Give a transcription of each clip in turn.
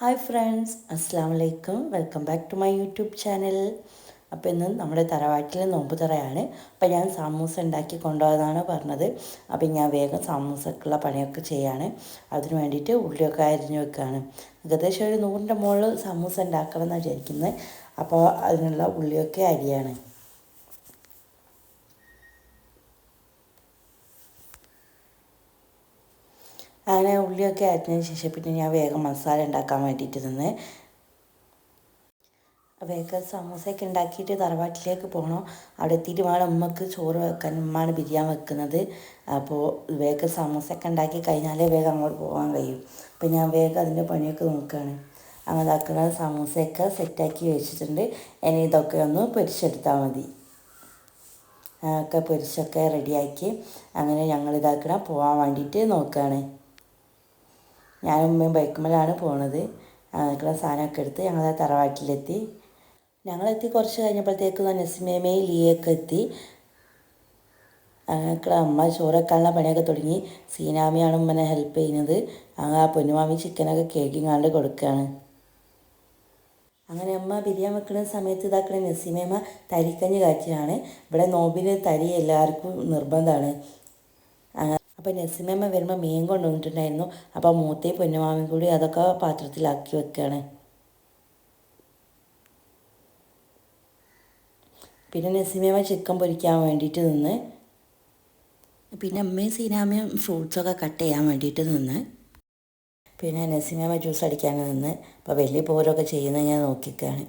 Hi friends, അസ്സാം വലൈക്കും. Welcome back to my YouTube channel. അപ്പോൾ ഇന്ന് നമ്മുടെ തറവാട്ടിലെ നോമ്പ് തുറയാണ്. അപ്പോൾ ഞാൻ സമൂസ ഉണ്ടാക്കി കൊണ്ടുപോകാനാണ് പറഞ്ഞത്. അപ്പോൾ ഞാൻ വേഗം സമൂസക്കുള്ള പണിയൊക്കെ ചെയ്യാണ്. അതിന് വേണ്ടിയിട്ട് ഉള്ളിയൊക്കെ അരിഞ്ഞു വെക്കുകയാണ്. ഏകദേശം ഒരു 100ൻ്റെ മുകളിൽ സമൂസ ഉണ്ടാക്കണം എന്ന് വിചാരിക്കുന്നത്. അപ്പോൾ അതിനുള്ള ഉള്ളിയൊക്കെ അരിയാണ്. അങ്ങനെ ഉള്ളിയൊക്കെ അരിഞ്ഞതിന് ശേഷം പിന്നെ ഞാൻ വേഗം മസാല ഉണ്ടാക്കാൻ വേണ്ടിയിട്ട് നിന്ന് വേഗം സമൂസയൊക്കെ ഉണ്ടാക്കിയിട്ട് തറവാട്ടിലേക്ക് പോകണം. അവിടെ എത്തിയിട്ട് വേണം ഉമ്മക്ക് ചോറ് വെക്കാൻ. ഉമ്മാണ് ബിരിയാണി വെക്കുന്നത്. അപ്പോൾ വേഗം സമൂസയൊക്കെ ഉണ്ടാക്കി കഴിഞ്ഞാലേ വേഗം അങ്ങോട്ട് പോകാൻ കഴിയും. അപ്പോൾ ഞാൻ വേഗം അതിൻ്റെ പണിയൊക്കെ നോക്കുകയാണ്. അങ്ങനെ ഇതാക്കുന്ന സമൂസയൊക്കെ സെറ്റാക്കി വെച്ചിട്ടുണ്ട്. ഇനി ഇതൊക്കെ ഒന്ന് പൊരിച്ചെടുത്താൽ മതി. ഒക്കെ പൊരിച്ചൊക്കെ റെഡിയാക്കി അങ്ങനെ ഞങ്ങൾ ഇതാക്കണം പോകാൻ വേണ്ടിയിട്ട് നോക്കുകയാണ്. ഞാനും ഉമ്മയും ബൈക്കുമ്മലാണ് പോണത്. അതിനുള്ള സാധനമൊക്കെ എടുത്ത് ഞങ്ങൾ തറവാട്ടിലെത്തി. ഞങ്ങളെത്തി കുറച്ച് കഴിഞ്ഞപ്പോഴത്തേക്ക് നസ്മേമയും ലിയൊക്കെ എത്തി. അമ്മ ചോറൊക്കെയുള്ള പണിയൊക്കെ തുടങ്ങി. സീനാമിയാണ് ഉമ്മനെ ഹെൽപ്പ് ചെയ്യുന്നത്. ആ പൊന്നുമാമി ചിക്കനൊക്കെ കേക്കിങ്ങാണ്ട് കൊടുക്കുകയാണ്. അങ്ങനെ അമ്മ ബിരിയാണി വെക്കുന്ന സമയത്ത് ഇതാക്കുന്ന നസീമേമ തരിക്കഞ്ഞ് കാച്ചിയാണ്. ഇവിടെ നോമ്പിന് തരി എല്ലാവർക്കും നിർബന്ധമാണ്. അപ്പോൾ നസീമേമ വരുമ്പോൾ മീൻ കൊണ്ടുവന്നിട്ടുണ്ടായിരുന്നു. അപ്പോൾ മൂത്തയും പൊന്നുമാമയും കൂടി അതൊക്കെ പാത്രത്തിലാക്കി വെക്കുകയാണ്. പിന്നെ നസീമേമ ചിക്കൻ പൊരിക്കാൻ വേണ്ടിയിട്ട് നിന്ന്. പിന്നെ അമ്മയും സീനാമയും ഫ്രൂട്ട്സൊക്കെ കട്ട് ചെയ്യാൻ വേണ്ടിയിട്ട് നിന്ന്. പിന്നെ നസീമേമ ജ്യൂസ് അടിക്കാൻ നിന്ന്. അപ്പോൾ വലിയ പോരൊക്കെ ചെയ്യുന്നത് ഞാൻ നോക്കിക്കാണ്.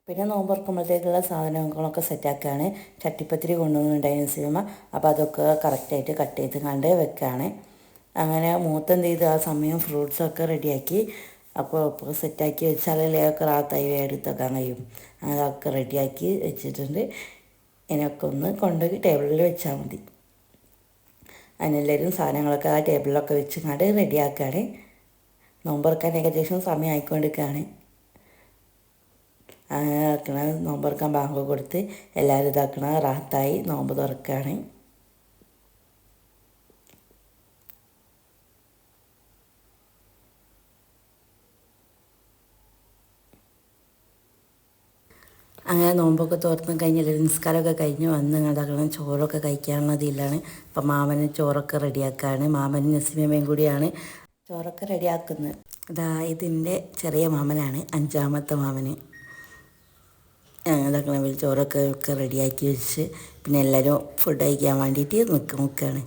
പിന്നെ നോമ്പ് തുറക്കുമ്പോഴത്തേക്കുള്ള സാധനങ്ങളൊക്കെ സെറ്റാക്കുകയാണ്. ചട്ടിപ്പത്തിരി കൊണ്ടുവന്നിട്ടുണ്ടായി നസീമ. അപ്പോൾ അതൊക്കെ കറക്റ്റായിട്ട് കട്ട് ചെയ്ത് കണ്ട് വെക്കുകയാണ്. അങ്ങനെ മൂത്തെന്ത് ചെയ്ത് ആ സമയം ഫ്രൂട്ട്സൊക്കെ റെഡിയാക്കി. അപ്പോൾ സെറ്റാക്കി വെച്ചാലല്ലേ ഒക്കെ റാത്തായി എടുത്തൊക്കാൻ കഴിയും. അങ്ങനെ അതൊക്കെ റെഡിയാക്കി വെച്ചിട്ടുണ്ട്. ഇതിനൊക്കെ ഒന്ന് കൊണ്ടുപോയി ടേബിളിൽ വെച്ചാൽ മതി. അതിനെല്ലാവരും സാധനങ്ങളൊക്കെ ആ ടേബിളിലൊക്കെ വെച്ച് കണ്ട് റെഡിയാക്കുകയാണ്. നോമ്പ് തുറക്കാൻ ഏകദേശം സമയം ആയിക്കൊണ്ടിരിക്കുകയാണ്. അങ്ങനെ നോമ്പ് തുറക്കാൻ ബാങ്ക് കൊടുത്ത് എല്ലാവരും ഇതാക്കണ റാത്തായി നോമ്പ് തുറക്കുകയാണ്. അങ്ങനെ നോമ്പൊക്കെ തുറന്ന് കഴിഞ്ഞ് നിസ്കാരമൊക്കെ കഴിഞ്ഞ് വന്ന് അതാക്കണം ചോറൊക്കെ കഴിക്കാനുള്ളതിലാണ്. അപ്പം മാമന് ചോറൊക്കെ റെഡിയാക്കുകയാണ്. മാമനും നസീമയും കൂടിയാണ് ചോറൊക്കെ റെഡിയാക്കുന്നത്. ഇതിൻ്റെ ചെറിയ മാമനാണ്, 5ാമത്തെ മാമന്. അതാക്കണം ചോറൊക്കെ റെഡിയാക്കി വെച്ച് പിന്നെ എല്ലാവരും ഫുഡ് കഴിക്കാൻ വേണ്ടിയിട്ട് നിൽക്കുകയാണ്.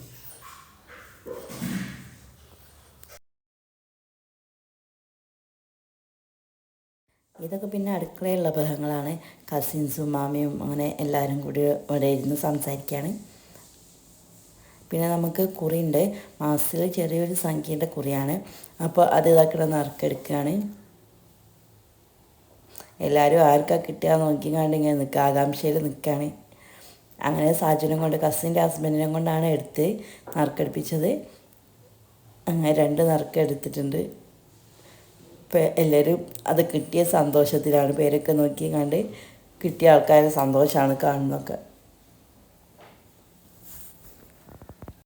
ഇതൊക്കെ പിന്നെ അടുക്കളയിലുള്ള ബഹളങ്ങളാണ്. കസിൻസും മാമിയും അങ്ങനെ എല്ലാവരും കൂടി ഇവിടെ ഇരുന്ന് സംസാരിക്കുകയാണ്. പിന്നെ നമുക്ക് കുറിയുണ്ട്. മാസത്തിൽ ചെറിയൊരു സംഖ്യയുടെ കുറിയാണ്. അപ്പോൾ അത് ഇതാക്കണം നറുക്കെടുക്കുകയാണ്. എല്ലാവരും ആർക്കാണ് കിട്ടുക നോക്കിക്കാണ്ട് ഇങ്ങനെ നിൽക്കുക, ആകാംക്ഷയിൽ നിൽക്കുകയാണ്. അങ്ങനെ സാജനും കൊണ്ട് കസിൻ്റെ ഹസ്ബൻഡിനെ കൊണ്ടാണ് എടുത്ത് നറുക്കെടുപ്പിച്ചത്. അങ്ങനെ 2 നറുക്കെടുത്തിട്ടുണ്ട്. ഇപ്പോൾ എല്ലാവരും അത് കിട്ടിയ സന്തോഷത്തിലാണ്. പേരൊക്കെ നോക്കി കണ്ട് കിട്ടിയ ആൾക്കാരുടെ സന്തോഷമാണ് കാണുന്നതൊക്കെ.